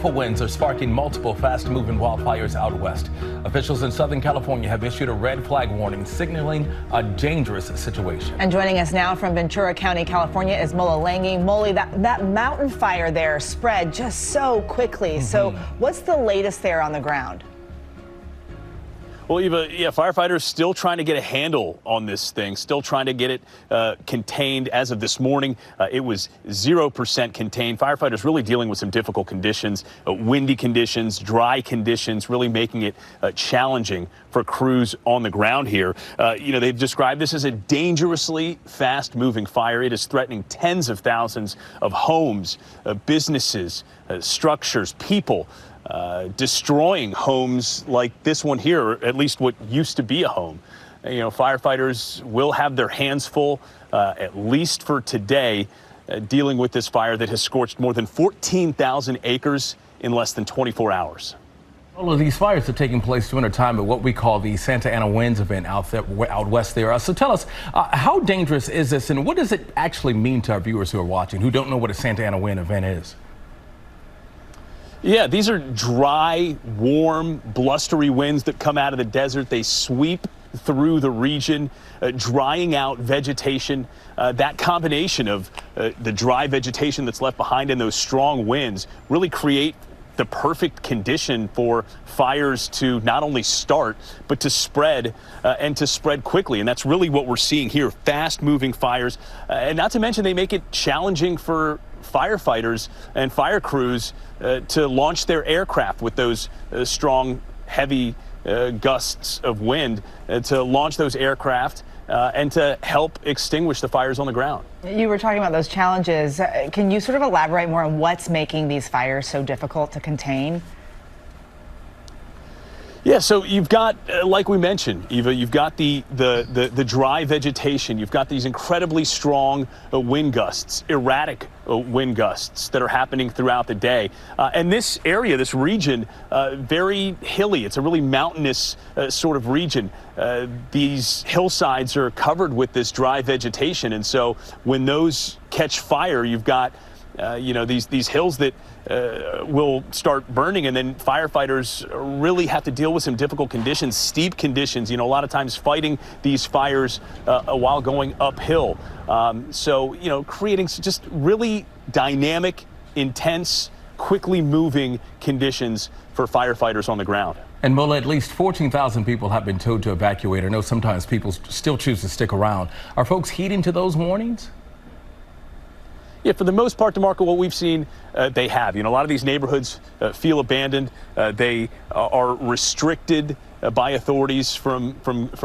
Powerful winds are sparking multiple fast-moving wildfires out west. Officials in Southern California have issued a red flag warning, signaling a dangerous situation. And joining us now from Ventura County, California, is Mola Lenghi. Molly, that mountain fire there spread just so quickly. So what's the latest there on the ground? Well, Eva, firefighters still trying to get a handle on this thing, still trying to get it contained. As of this morning, it was 0% contained. Firefighters really dealing with some difficult conditions, windy conditions, dry conditions, really making it challenging for crews on the ground here. They've described this as a dangerously fast-moving fire. It is threatening tens of thousands of homes, businesses, structures, people. Destroying homes like this one here, or at least what used to be a home. Firefighters will have their hands full, at least for today, dealing with this fire that has scorched more than 14,000 acres in less than 24 hours. All of these fires are taking place during a time of what we call the Santa Ana winds event out west there. So tell us, how dangerous is this, and what does it actually mean to our viewers who are watching, who don't know what a Santa Ana wind event is? Yeah, these are dry, warm, blustery winds that come out of the desert. They sweep through the region, drying out vegetation. That combination of the dry vegetation that's left behind and those strong winds really create the perfect condition for fires to not only start, but to spread and to spread quickly. And that's really what we're seeing here, fast-moving fires. And not to mention, they make it challenging for firefighters and fire crews to launch their aircraft with those strong, heavy gusts of wind, to launch those aircraft and to help extinguish the fires on the ground. You were talking about those challenges. Can you sort of elaborate more on what's making these fires so difficult to contain? Yeah, so you've got, like we mentioned, Eva, you've got the dry vegetation. You've got these incredibly strong wind gusts, erratic wind gusts that are happening throughout the day. And this area, this region, very hilly. It's a really mountainous sort of region. These hillsides are covered with this dry vegetation. And so when those catch fire, you've got these hills that will start burning, and then firefighters really have to deal with some difficult conditions, steep conditions, a lot of times fighting these fires while going uphill. Creating just really dynamic, intense, quickly moving conditions for firefighters on the ground. And Mola, at least 14,000 people have been told to evacuate. I know sometimes people still choose to stick around. Are folks heeding to those warnings? Yeah, for the most part, DeMarco, what we've seen, they have. A lot of these neighborhoods feel abandoned. They are restricted by authorities from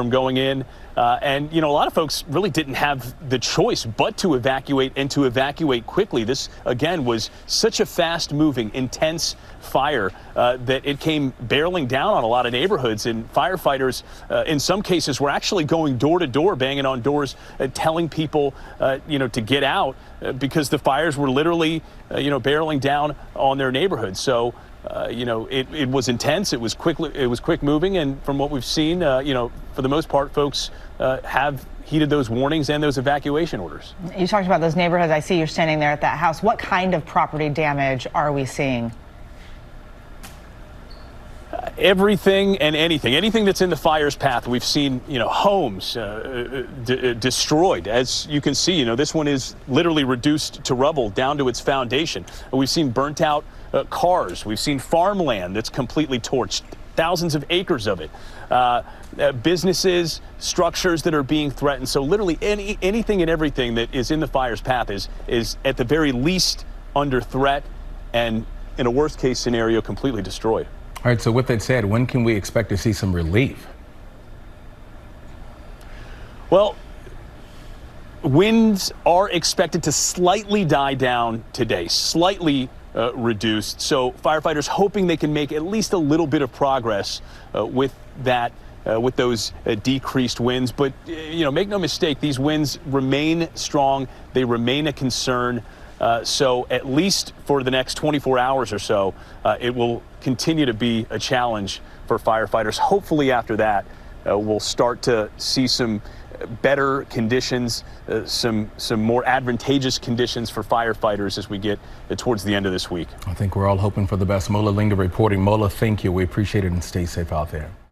going in. And a lot of folks really didn't have the choice but to evacuate, and to evacuate quickly. This, again, was such a fast-moving, intense fire that it came barreling down on a lot of neighborhoods. And firefighters, in some cases, were actually going door to door, banging on doors, telling people, to get out because the fires were literally, barreling down on their neighborhoods. So, it was intense. It was quick moving, and from what we've seen, for the most part, folks have heeded those warnings and those evacuation orders. You talked about those neighborhoods. I see you're standing there at that house. What kind of property damage are we seeing? Everything and anything that's in the fire's path. We've seen, homes destroyed. As you can see, this one is literally reduced to rubble down to its foundation. We've seen burnt out cars. We've seen farmland that's completely torched, thousands of acres of it. Businesses, structures that are being threatened. So literally anything and everything that is in the fire's path is at the very least under threat, and in a worst case scenario, completely destroyed. All right, so with that said, when can we expect to see some relief? Well, winds are expected to slightly die down today, slightly reduced. So firefighters hoping they can make at least a little bit of progress with that, with those decreased winds. But, make no mistake, these winds remain strong. They remain a concern. So at least for the next 24 hours or so, it will continue to be a challenge for firefighters. Hopefully after that, we'll start to see some better conditions, some more advantageous conditions for firefighters as we get towards the end of this week. I think we're all hoping for the best. Mola Lenghi reporting. Mola, thank you. We appreciate it and stay safe out there.